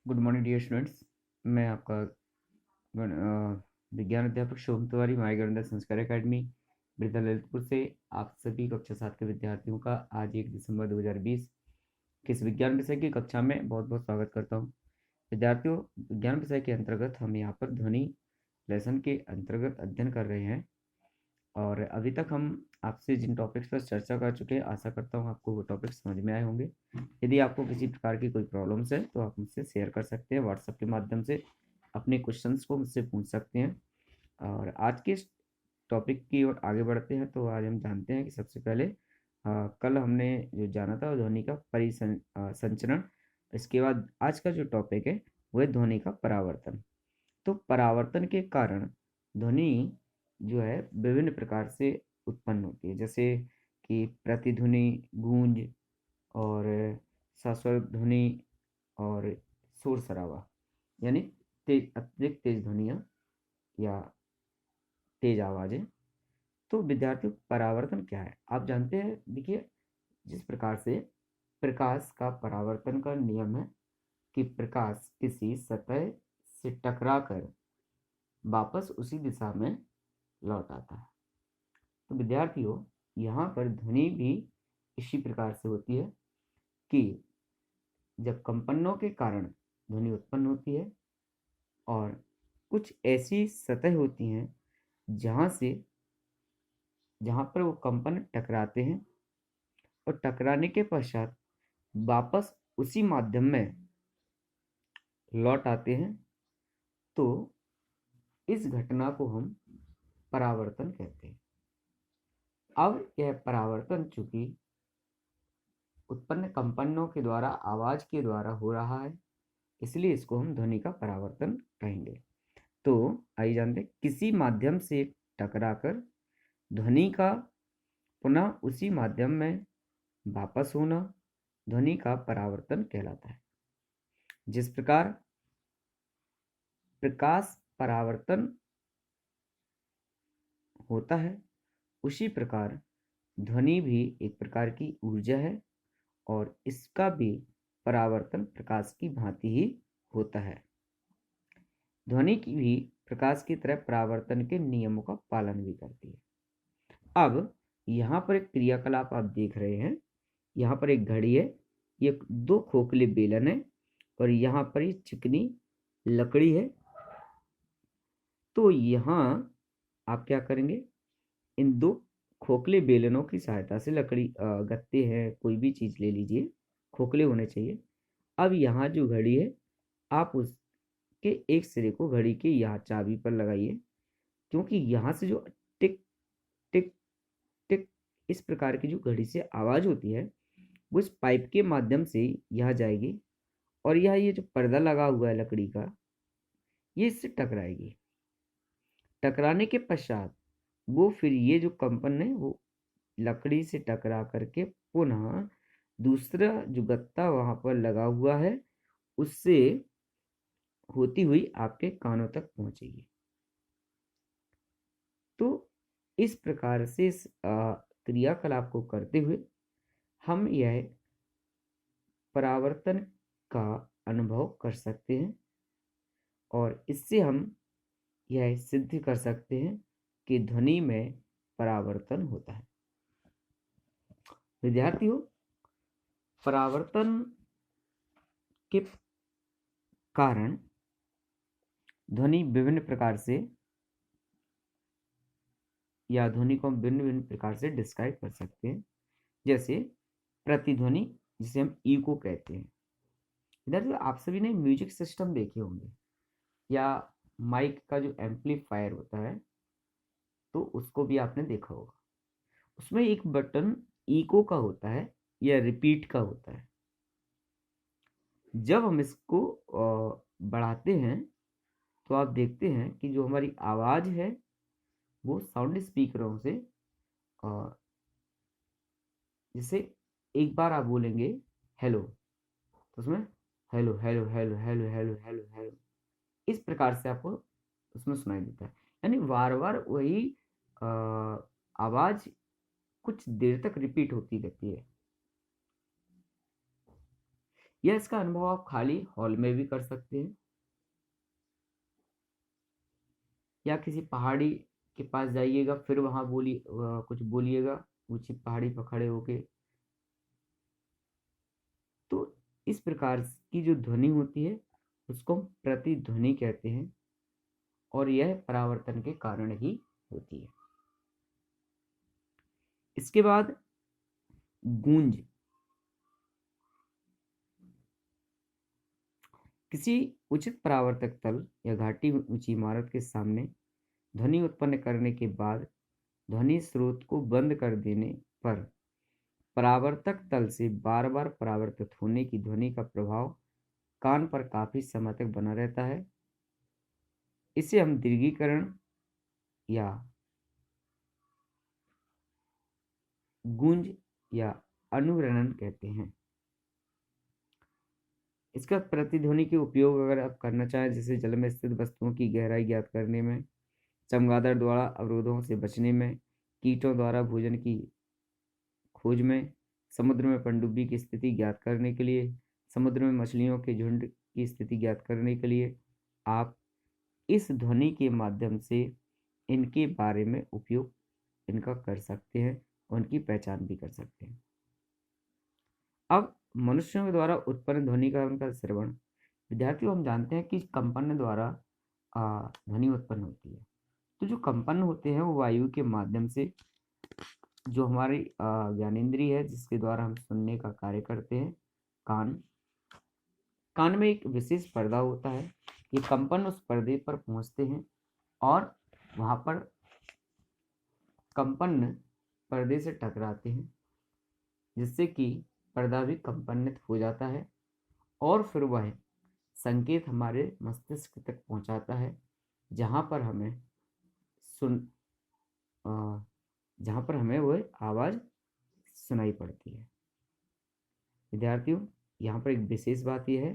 Good morning dear students. मैं आपका विज्ञान अध्यापक शुभम तिवारी, माय गणित संस्कार एकेडमी वृद्धा ललितपुर से आप सभी कक्षा 7 के विद्यार्थियों का आज 1 दिसंबर 2020 किस विज्ञान विषय की कक्षा में बहुत बहुत स्वागत करता हूं। विद्यार्थियों, विज्ञान विषय के अंतर्गत हम यहाँ पर ध्वनि लेसन के अंतर्गत अध्ययन कर रहे हैं और अभी तक हम आपसे जिन टॉपिक्स पर चर्चा कर चुके हैं, आशा करता हूँ आपको वो टॉपिक समझ में आए होंगे। यदि आपको किसी प्रकार की कोई प्रॉब्लम्स है तो आप मुझसे शेयर कर सकते हैं, व्हाट्सएप के माध्यम से अपने क्वेश्चंस को मुझसे पूछ सकते हैं। और आज के इस टॉपिक की ओर आगे बढ़ते हैं तो आज हम जानते हैं कि सबसे पहले कल हमने जो जाना था वो ध्वनि का परिसंचरण। इसके बाद आज का जो टॉपिक है वो है ध्वनि का परावर्तन। तो परावर्तन के कारण ध्वनि जो है विभिन्न प्रकार से उत्पन्न होती है, जैसे कि प्रतिध्वनि, गूंज और शाश्वत ध्वनि और शोर शराबा, यानी तेज अत्यधिक तेज ध्वनियाँ या तेज आवाज़ें। तो विद्यार्थियों, परावर्तन क्या है आप जानते हैं। देखिए, जिस प्रकार से प्रकाश का परावर्तन का नियम है कि प्रकाश किसी सतह से टकराकर वापस उसी दिशा में लौट आता है। तो विद्यार्थियों, यहाँ पर ध्वनि भी इसी प्रकार से होती है कि जब कंपनों के कारण ध्वनि उत्पन्न होती है और कुछ ऐसी सतह होती हैं जहाँ पर वो कंपन टकराते हैं और टकराने के पश्चात वापस उसी माध्यम में लौट आते हैं। तो इस घटना को हम परावर्तन कहते हैं। अब यह परावर्तन चूंकि उत्पन्न कंपनों के द्वारा, आवाज के द्वारा हो रहा है, इसलिए इसको हम ध्वनि का परावर्तन कहेंगे। तो आइए जानते हैं, किसी माध्यम से टकराकर ध्वनि का पुनः उसी माध्यम में वापस होना ध्वनि का परावर्तन कहलाता है। जिस प्रकार प्रकाश परावर्तन होता है, उसी प्रकार ध्वनि भी एक प्रकार की ऊर्जा है और इसका भी परावर्तन प्रकाश की भांति ही होता है। ध्वनि की भी प्रकाश की तरह परावर्तन के नियमों का पालन भी करती है। अब यहाँ पर एक क्रियाकलाप आप देख रहे हैं। यहाँ पर एक घड़ी है, ये 2 खोखले बेलन है और यहाँ पर ये चिकनी लकड़ी है। तो यहाँ आप क्या करेंगे, इन 2 खोखले बेलनों की सहायता से, लकड़ी गत्ते हैं, कोई भी चीज ले लीजिए, खोखले होने चाहिए। अब यहाँ जो घड़ी है, आप उसके एक सिरे को घड़ी के यहाँ चाबी पर लगाइए, क्योंकि यहाँ से जो टिक टिक टिक इस प्रकार की जो घड़ी से आवाज होती है वो इस पाइप के माध्यम से यहाँ जाएगी और यह ये जो पर्दा लगा हुआ है लकड़ी का, ये इससे टकराएगी। टकराने के पश्चात वो फिर ये जो कंपन है वो लकड़ी से टकरा करके पुनः दूसरा जो गत्ता वहां पर लगा हुआ है उससे होती हुई आपके कानों तक पहुंचेगी। तो इस प्रकार से इस क्रियाकलाप को करते हुए हम यह परावर्तन का अनुभव कर सकते हैं और इससे हम यह सिद्ध कर सकते हैं कि ध्वनि में परावर्तन होता है। विद्यार्थियों, परावर्तन के कारण ध्वनि विभिन्न प्रकार से, या ध्वनि को हम भिन्न भिन्न प्रकार से डिस्क्राइब कर सकते हैं। जैसे प्रतिध्वनि, जिसे हम इको कहते हैं। विद्यार्थियों, आप सभी ने म्यूजिक सिस्टम देखे होंगे या माइक का जो एम्पलीफायर होता है, तो उसको भी आपने देखा होगा। उसमें एक बटन इको का होता है या रिपीट का होता है। जब हम इसको बढ़ाते हैं तो आप देखते हैं कि जो हमारी आवाज है वो साउंड स्पीकरों से, जैसे एक बार आप बोलेंगे हेलो, तो उसमें hello hello hello hello hello hello hello इस प्रकार से आपको उसमें सुनाई देता है। यानी बार बार वही आवाज कुछ देर तक रिपीट होती रहती है। या इसका अनुभव आप खाली हॉल में भी कर सकते हैं, या किसी पहाड़ी के पास जाइएगा, फिर वहां कुछ बोलिएगा ऊंची पहाड़ी पर खड़े होके। तो इस प्रकार की जो ध्वनि होती है उसको हम प्रतिध्वनि कहते हैं, और यह परावर्तन के कारण ही होती है। इसके बाद गूंज। किसी उचित परावर्तक तल या घाटी ऊंची इमारत के सामने ध्वनि उत्पन्न करने के बाद ध्वनि स्रोत को बंद कर देने पर परावर्तक तल से बार बार परावर्तित होने की ध्वनि का प्रभाव कान पर काफी समय तक बना रहता है। इसे हम दीर्घीकरण या गूंज या अनुरणन कहते हैं। इसका प्रतिध्वनि के उपयोग अगर आप करना चाहें, जैसे जल में स्थित वस्तुओं की गहराई ज्ञात करने में, चमगादड़ द्वारा अवरोधों से बचने में, कीटों द्वारा भोजन की खोज में, समुद्र में पनडुब्बी की स्थिति ज्ञात करने के लिए, समुद्र में मछलियों के झुंड की स्थिति ज्ञात करने के लिए आप इस ध्वनि के माध्यम से इनके बारे में उपयोग इनका कर सकते हैं, उनकी पहचान भी कर सकते हैं। अब मनुष्यों के द्वारा उत्पन्न ध्वनि का उनका श्रवण। विद्यार्थियों, हम जानते हैं कि कंपन द्वारा ध्वनि उत्पन्न होती है। तो जो कंपन होते हैं वो वायु के माध्यम से, जो हमारी ज्ञानेंद्रिय है जिसके द्वारा हम सुनने का कार्य करते हैं, कान में एक विशेष पर्दा होता है। ये कंपन उस पर्दे पर पहुंचते हैं और वहां पर कंपन पर्दे से टकराते हैं, जिससे कि पर्दा भी कंपनित हो जाता है, और फिर वह संकेत हमारे मस्तिष्क तक पहुंचाता है, जहां पर हमें वह आवाज सुनाई पड़ती है। विद्यार्थियों, यहाँ पर एक विशेष बात यह है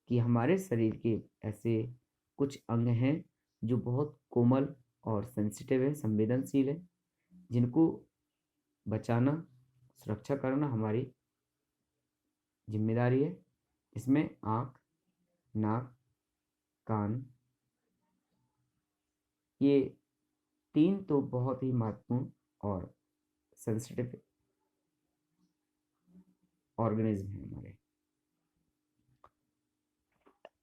कि हमारे शरीर के ऐसे कुछ अंग हैं जो बहुत कोमल और सेंसिटिव है, संवेदनशील है, जिनको बचाना, सुरक्षा करना हमारी जिम्मेदारी है। इसमें आँख, नाक, कान, ये तीन तो बहुत ही महत्वपूर्ण और सेंसिटिव ऑर्गेनिज्म है हमारे।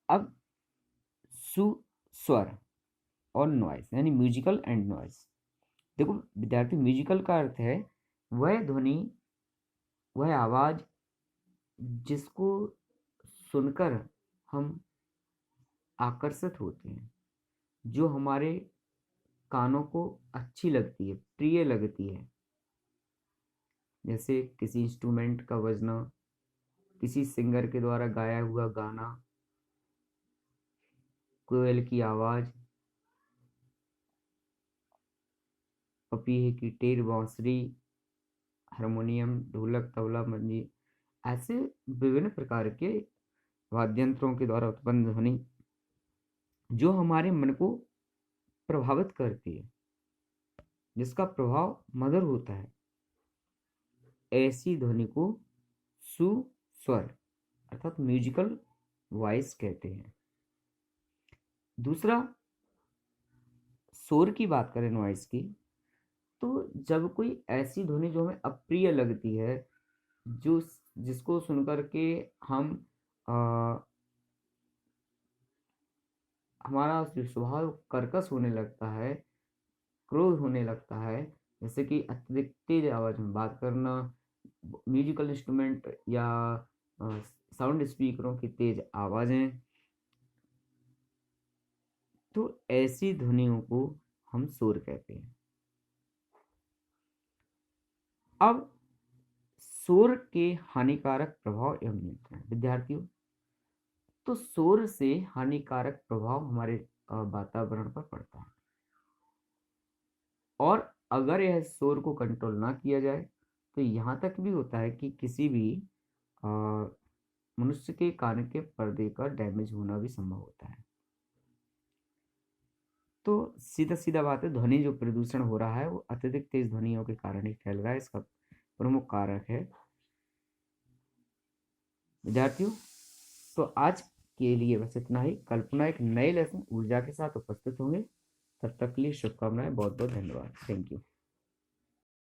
अब स्वर और नॉइज, यानी म्यूजिकल एंड नॉइज। देखो विद्यार्थी, म्यूजिकल का अर्थ है वह ध्वनि, वह आवाज जिसको सुनकर हम आकर्षित होते हैं, जो हमारे कानों को अच्छी लगती है, प्रिय लगती है। जैसे किसी इंस्ट्रूमेंट का बजना, किसी सिंगर के द्वारा गाया हुआ गाना, कोयल की आवाज, पपीहे की टेर, बांसुरी, हारमोनियम, ढोलक, तबला, मंजीर, ऐसे विभिन्न प्रकार के वाद्य यंत्रों के द्वारा उत्पन्न ध्वनि जो हमारे मन को प्रभावित करती है, जिसका प्रभाव मधुर होता है, ऐसी ध्वनि को सुस्वर अर्थात म्यूजिकल वॉइस कहते हैं। दूसरा, शोर की बात करें, नॉइस की, तो जब कोई ऐसी ध्वनि जो हमें अप्रिय लगती है, जो जिसको सुनकर के हम हमारा स्वभाव कर्कश होने लगता है, क्रोध होने लगता है, जैसे कि अत्यधिक तेज आवाज में बात करना, म्यूजिकल इंस्ट्रूमेंट या साउंड स्पीकरों की तेज आवाजें, तो ऐसी ध्वनियों को हम शोर कहते हैं। अब शोर के हानिकारक प्रभाव एवं नियंत्रण। विद्यार्थियों, तो शोर से हानिकारक प्रभाव हमारे वातावरण पर पड़ता है, और अगर यह शोर को कंट्रोल ना किया जाए तो यहाँ तक भी होता है कि किसी भी मनुष्य के कान के पर्दे का डैमेज होना भी संभव होता है। तो सीधा सीधा बात है, ध्वनि जो प्रदूषण हो रहा है वो अत्यधिक तेज ध्वनियों के कारण ही फैल रहा है। इसका प्रमुख कारक है। विद्यार्थियों, तो आज के लिए बस इतना ही। कल पुनः एक नए लेसन ऊर्जा के साथ उपस्थित होंगे। तब तक के लिए शुभकामनाएं। बहुत बहुत धन्यवाद। Thank you.